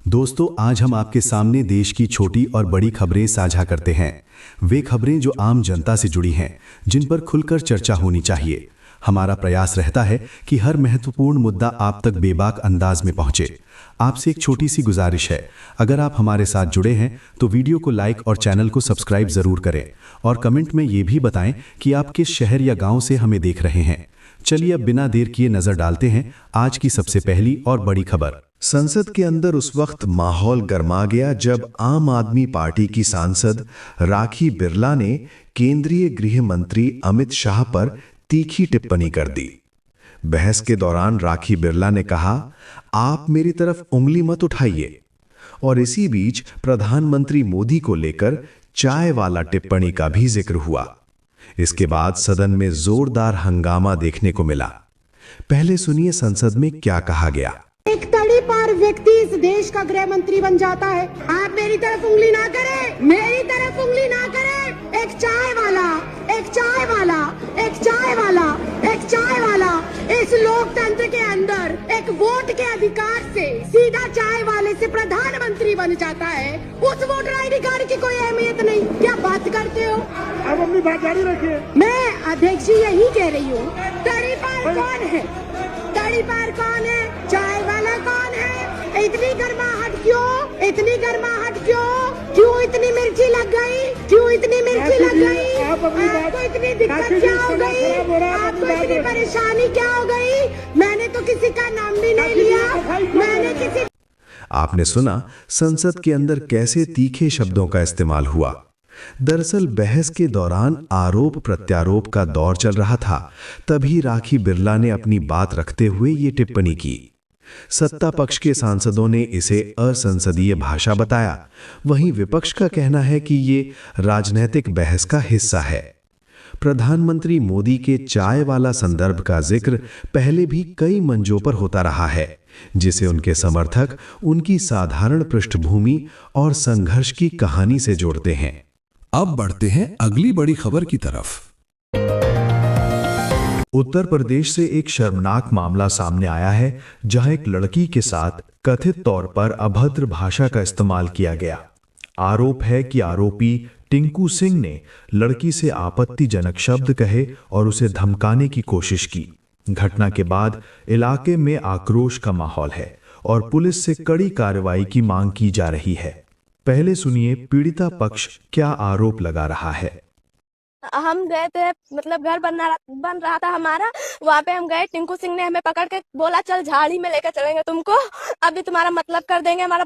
दोस्तों, आज हम आपके सामने देश की छोटी और बड़ी खबरें साझा करते हैं। वे खबरें जो आम जनता से जुड़ी हैं, जिन पर खुलकर चर्चा होनी चाहिए। हमारा प्रयास रहता है कि हर महत्वपूर्ण मुद्दा आप तक बेबाक अंदाज में पहुंचे। आपसे एक छोटी सी गुजारिश है, अगर आप हमारे साथ जुड़े हैं तो वीडियो को लाइक और चैनल को सब्सक्राइब जरूर करें और कमेंट में ये भी बताएं कि आप किस शहर या गांव से हमें देख रहे हैं। चलिए अब बिना देर किए नजर डालते हैं आज की सबसे पहली और बड़ी खबर। संसद के अंदर उस वक्त माहौल गर्मा गया जब आम आदमी पार्टी की सांसद राखी बिरला ने केंद्रीय गृह मंत्री अमित शाह पर तीखी टिप्पणी कर दी। बहस के दौरान राखी बिरला ने कहा, आप मेरी तरफ उंगली मत उठाइए। और इसी बीच प्रधानमंत्री मोदी को लेकर चाय वाला टिप्पणी का भी जिक्र हुआ। इसके बाद सदन में जोरदार हंगामा देखने को मिला। पहले सुनिए संसद में क्या कहा गया। एक तड़ीपार व्यक्ति इस देश का गृह मंत्री बन जाता है। आप मेरी तरफ उंगली ना करें, मेरी तरफ उंगली ना करें। एक चाय वाला, एक चाय वाला, एक चाय वाला, एक चाय वाला इस लोकतंत्र के अंदर एक वोट के अधिकार से सीधा चाय वाले से प्रधानमंत्री बन जाता है। उस वोटर आईडी कार्ड की कोई अहमियत नहीं। क्या बात करते हो? आप अपनी बात जारी रखिए। मैं अध्यक्ष जी यही कह रही हूँ। तड़ीपार कौन है? तड़ीपार कौन है? चाय वाला कौन है? इतनी गर्माहट क्यों? इतनी गर्माहट क्यों? क्यों इतनी मिर्ची लग गई? क्यों इतनी मिर्ची लग गई? आपको इतनी दिक्कत क्या हो गई? आपको इतनी परेशानी क्या हो गई? मैंने तो किसी का नाम भी नहीं लिया। मैंने किसी आपने सुना संसद के अंदर कैसे तीखे शब्दों का इस्तेमाल हुआ। दरअसल बहस के दौरान आरोप प्रत्यारोप का दौर चल रहा था। तभी राखी बिरला ने अपनी बात रखते हुए ये टिप्पणी की। सत्ता पक्ष के सांसदों ने इसे असंसदीय भाषा बताया। वहीं विपक्ष का कहना है कि ये राजनीतिक बहस का हिस्सा है। प्रधानमंत्री मोदी के चाय वाला संदर्भ का जिक्र पहले भी कई मंचों पर होता रहा है, जिसे उनके समर्थक उनकी साधारण पृष्ठभूमि और संघर्ष की कहानी से जोड़ते हैं। अब बढ़ते हैं अगली बड़ी खबर की तरफ। उत्तर प्रदेश से एक शर्मनाक मामला सामने आया है, जहां एक लड़की के साथ कथित तौर पर अभद्र भाषा का इस्तेमाल किया गया। आरोप है कि आरोपी टिंकू सिंह ने लड़की से आपत्तिजनक शब्द कहे और उसे धमकाने की कोशिश की। घटना के बाद इलाके में आक्रोश का माहौल है और पुलिस से कड़ी कार्रवाई की मांग की जा रही है। पहले सुनिए पीड़िता पक्ष क्या आरोप लगा रहा है। हम गए थे, मतलब घर बन रहा था हमारा। वहाँ पे हम गए, टिंकू सिंह ने हमें पकड़ के बोला, चल झाड़ी में लेकर चलेंगे तुमको, अभी तुम्हारा मतलब कर देंगे हमारा।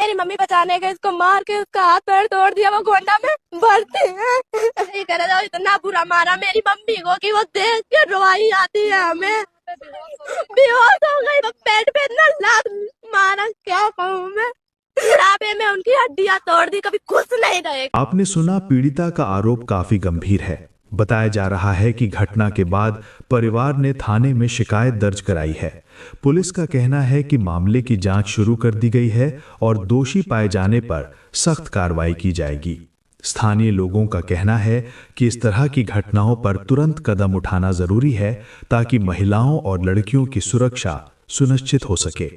मेरी मम्मी बचाने गए, इसको मार के उसका हाथ पैर तोड़ दिया। वो गोंडा में भर्ती है। इतना बुरा मारा मेरी मम्मी को कि वो देख के रोई आती है हमें। बेहोश हो गई, पेट पे इतना लात मारा, क्या कहूँ मैं। बुढ़ापे में उनकी हड्डियां तोड़ दी, कभी खुश नहीं रहे। आपने सुना, पीड़िता का आरोप काफी गंभीर है। बताया जा रहा है कि घटना के बाद परिवार ने थाने में शिकायत दर्ज कराई है। पुलिस का कहना है कि मामले की जांच शुरू कर दी गई है और दोषी पाए जाने पर सख्त कार्रवाई की जाएगी। स्थानीय लोगों का कहना है कि इस तरह की घटनाओं पर तुरंत कदम उठाना जरूरी है, ताकि महिलाओं और लड़कियों की सुरक्षा सुनिश्चित हो सके।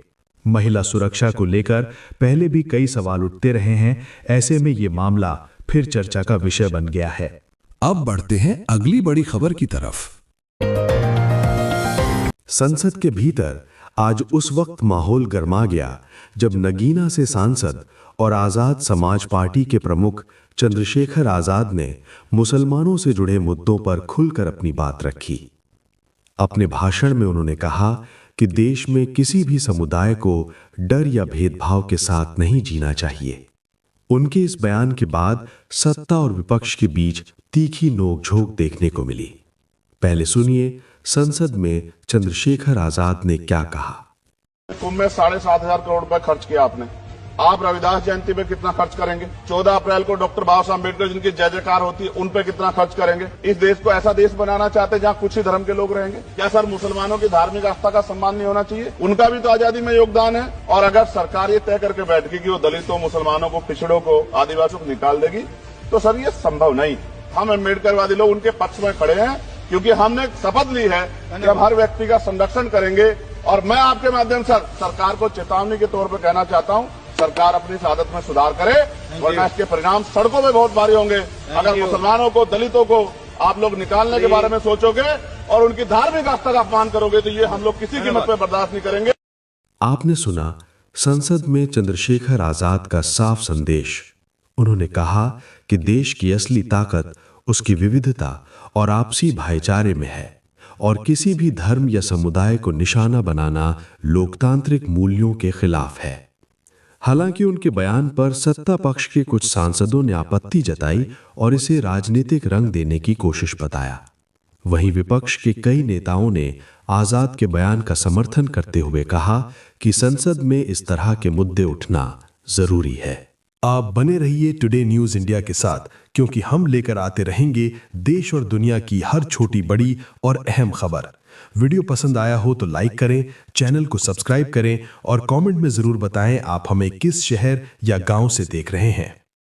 महिला सुरक्षा को लेकर पहले भी कई सवाल उठते रहे हैं। ऐसे में ये मामला फिर चर्चा का विषय बन गया है। अब बढ़ते हैं अगली बड़ी खबर की तरफ। संसद के भीतर आज उस वक्त माहौल गर्मा गया जब नगीना से सांसद और आजाद समाज पार्टी के प्रमुख चंद्रशेखर आजाद ने मुसलमानों से जुड़े मुद्दों पर खुलकर अपनी बात रखी। अपने भाषण में उन्होंने कहा कि देश में किसी भी समुदाय को डर या भेदभाव के साथ नहीं जीना चाहिए। उनके इस बयान के बाद सत्ता और विपक्ष के बीच तीखी नोकझोंक देखने को मिली। पहले सुनिए संसद में चंद्रशेखर आजाद ने क्या कहा। कुंभ में 7,500 करोड़ रुपए खर्च किया आपने। आप रविदास जयंती पे कितना खर्च करेंगे? 14 अप्रैल को डॉक्टर बाबा साहब अम्बेडकर जिनकी जय जयकार होती है, उन पे कितना खर्च करेंगे? इस देश को ऐसा देश बनाना चाहते हैं जहाँ कुछ ही धर्म के लोग रहेंगे? क्या सर मुसलमानों की धार्मिक आस्था का सम्मान नहीं होना चाहिए? उनका भी तो आजादी में योगदान है। और अगर सरकार ये तय करके बैठ गई कि वो दलितों, मुसलमानों को, पिछड़ों को, आदिवासियों को निकाल देगी, तो सर ये संभव नहीं। हम अम्बेडकरवादी लोग उनके पक्ष में खड़े हैं, क्योंकि हमने शपथ ली है कि हम हर व्यक्ति का संरक्षण करेंगे। और मैं आपके माध्यम से सरकार को चेतावनी के तौर पर कहना चाहता हूं सरकार अपनी इस आदत में सुधार करे, वरना इसके परिणाम सड़कों में बहुत भारी होंगे। अगर मुसलमानों को, दलितों को आप लोग निकालने के बारे में सोचोगे और उनकी धार्मिक आस्था का अपमान करोगे तो ये हम लोग किसी कीमत पर बर्दाश्त नहीं करेंगे। आपने सुना संसद में चंद्रशेखर आजाद का साफ संदेश। उन्होंने कहा कि देश की असली ताकत उसकी विविधता और आपसी भाईचारे में है और किसी भी धर्म या समुदाय को निशाना बनाना लोकतांत्रिक मूल्यों के खिलाफ है। हालांकि उनके बयान पर सत्ता पक्ष के कुछ सांसदों ने आपत्ति जताई और इसे राजनीतिक रंग देने की कोशिश बताया। वहीं विपक्ष के कई नेताओं ने आजाद के बयान का समर्थन करते हुए कहा कि संसद में इस तरह के मुद्दे उठना जरूरी है। आप बने रहिए टुडे न्यूज़ इंडिया के साथ, क्योंकि हम लेकर आते रहेंगे देश और दुनिया की हर छोटी बड़ी और अहम खबर। वीडियो पसंद आया हो तो लाइक करें, चैनल को सब्सक्राइब करें और कमेंट में ज़रूर बताएं आप हमें किस शहर या गांव से देख रहे हैं।